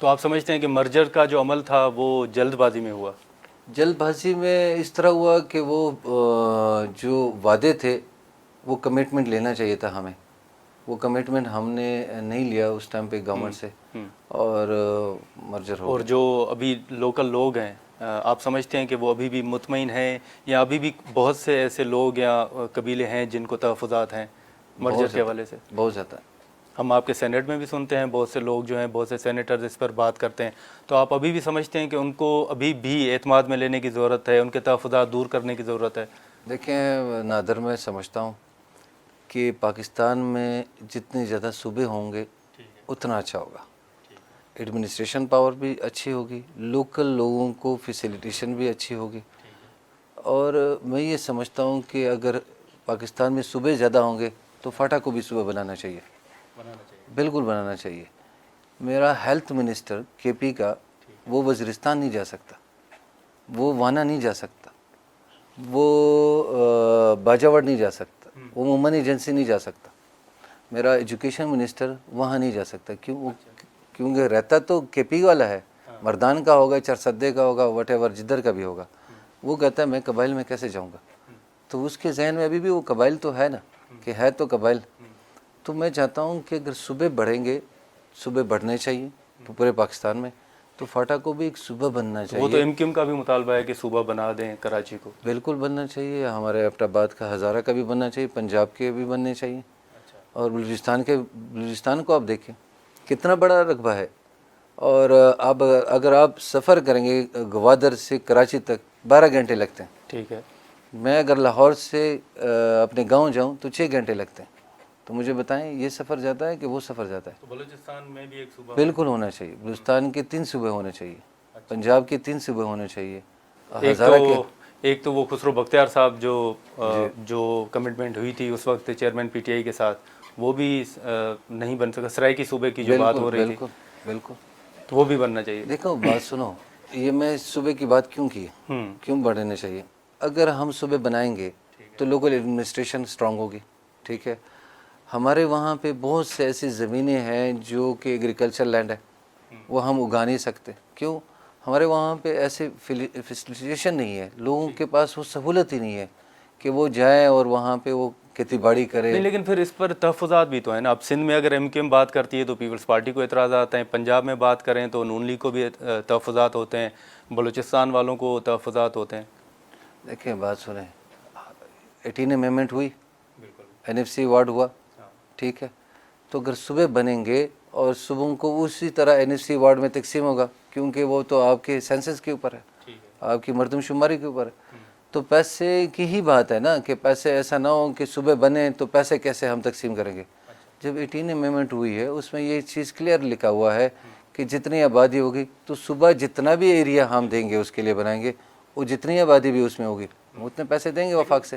تو آپ سمجھتے ہیں کہ مرجر کا جو عمل تھا وہ جلد بازی میں ہوا؟ جلد بازی میں اس طرح ہوا کہ وہ جو وعدے تھے وہ کمٹمنٹ لینا چاہیے تھا ہمیں، وہ کمٹمنٹ ہم نے نہیں لیا اس ٹائم پہ گورنمنٹ سے، اور مرجر ہو اور گیا۔ جو ابھی لوکل لوگ ہیں آپ سمجھتے ہیں کہ وہ ابھی بھی مطمئن ہیں، یا ابھی بھی بہت سے ایسے لوگ یا قبیلے ہیں جن کو تحفظات ہیں مرجر کے حوالے سے؟ بہت زیادہ۔ ہم آپ کے سینیٹ میں بھی سنتے ہیں، بہت سے لوگ جو ہیں، بہت سے سینیٹرز اس پر بات کرتے ہیں، تو آپ ابھی بھی سمجھتے ہیں کہ ان کو ابھی بھی اعتماد میں لینے کی ضرورت ہے، ان کے تحفظات دور کرنے کی ضرورت ہے؟ دیکھیں نادر، میں سمجھتا ہوں کہ پاکستان میں جتنے زیادہ صوبے ہوں گے اتنا اچھا ہوگا، ایڈمنسٹریشن پاور بھی اچھی ہوگی، لوکل لوگوں کو فیسیلیٹیشن بھی اچھی ہوگی، اور میں یہ سمجھتا ہوں کہ اگر پاکستان میں صوبے زیادہ ہوں گے تو فاٹا کو بھی صوبہ بنانا چاہیے، بالکل بنانا چاہیے۔ میرا ہیلتھ منسٹر کے پی کا، وہ وزیرستان نہیں جا سکتا، وہ وانا نہیں جا سکتا، وہ باجاوڑ نہیں جا سکتا، وہ مومن ایجنسی نہیں جا سکتا۔ میرا ایجوکیشن منسٹر وہاں نہیں جا سکتا، کیونکہ رہتا تو کے پی والا ہے، مردان کا ہوگا، چرسدے کا ہوگا، وٹ ایور جدھر کا بھی ہوگا، وہ کہتا ہے میں قبائل میں کیسے جاؤں گا؟ تو اس کے ذہن میں ابھی بھی وہ قبائل تو ہے نا، کہ ہے تو قبائل۔ تو میں چاہتا ہوں کہ اگر صوبے بڑھیں گے، صوبے بڑھنے چاہیے پورے پاکستان میں، تو فاٹا کو بھی ایک صوبہ بننا چاہیے۔ وہ تو ایم کیو ایم کا بھی مطالبہ ہے کہ صوبہ بنا دیں کراچی کو۔ بالکل بننا چاہیے، ہمارے ایبٹ آباد کا ہزارہ کا بھی بننا چاہیے، پنجاب کے بھی بننے چاہیے، اور بلوچستان کو آپ دیکھیں کتنا بڑا رقبہ ہے، اور اب اگر آپ سفر کریں گے گوادر سے کراچی تک 12 گھنٹے لگتے ہیں، ٹھیک ہے، میں اگر لاہور سے اپنے گاؤں جاؤں تو 6 گھنٹے لگتے ہیں، تو مجھے بتائیں یہ سفر جاتا ہے کہ وہ سفر جاتا ہے؟ تو بلوچستان میں بھی ایک صوبہ بالکل ہونا چاہیے، بلوچستان کے 3 صوبے ہونے چاہیے، پنجاب کے 3 صوبے ہونے چاہیے، ہزارہ کے۔ ایک تو وہ خسرو بختیار صاحب جو کمٹمنٹ ہوئی تھی اس وقت چیئرمین پی ٹی آئی کے ساتھ، وہ بھی نہیں بن سکا، سرائیکی صوبے کی جو بات ہو رہی تھی، بالکل تو وہ بھی بننا چاہیے۔ دیکھو بات سنو، یہ میں صوبے کی بات کیوں کی، کیوں بڑھنے چاہیے؟ اگر ہم صوبے بنائیں گے تو لوکل ایڈمنسٹریشن سٹرونگ ہوگی، ٹھیک ہے؟ ہمارے وہاں پہ بہت سے ایسی زمینیں ہیں جو کہ ایگریکلچر لینڈ ہے، وہ ہم اگا نہیں سکتے، کیوں؟ ہمارے وہاں پہ ایسے فیسیلیٹیشن نہیں ہے، لوگوں کے پاس وہ سہولت ہی نہیں ہے کہ وہ جائیں اور وہاں پہ وہ کھیتی باڑی کرے۔ نہیں، لیکن پھر اس پر تحفظات بھی تو ہیں نا۔ اب سندھ میں اگر ایم کیو ایم بات کرتی ہے تو پیپلز پارٹی کو اعتراضات ہیں، پنجاب میں بات کریں تو نون لیگ کو بھی تحفظات ہوتے ہیں، بلوچستان والوں کو تحفظات ہوتے ہیں۔ دیکھیں بات سنیں، 18 امendment ہوئی، NFC ایوارڈ ہوا، ٹھیک ہے؟ تو اگر صوبے بنیں گے اور صوبوں کو اسی طرح NFC ایوارڈ میں تقسیم ہوگا، کیونکہ وہ تو آپ کے سینسس کے اوپر ہے، آپ کی مردم شماری کے اوپر ہے، تو پیسے کی ہی بات ہے نا، کہ پیسے ایسا نہ ہو کہ صوبے بنے تو پیسے کیسے ہم تقسیم کریں گے۔ جب 18 امendment ہوئی ہے اس میں یہ چیز کلیئر لکھا ہوا ہے کہ جتنی آبادی ہوگی تو صوبہ جتنا بھی ایریا ہم دیں گے اس کے لیے بنائیں گے، وہ جتنی آبادی بھی اس میں ہوگی اتنے پیسے دیں گے وفاق سے۔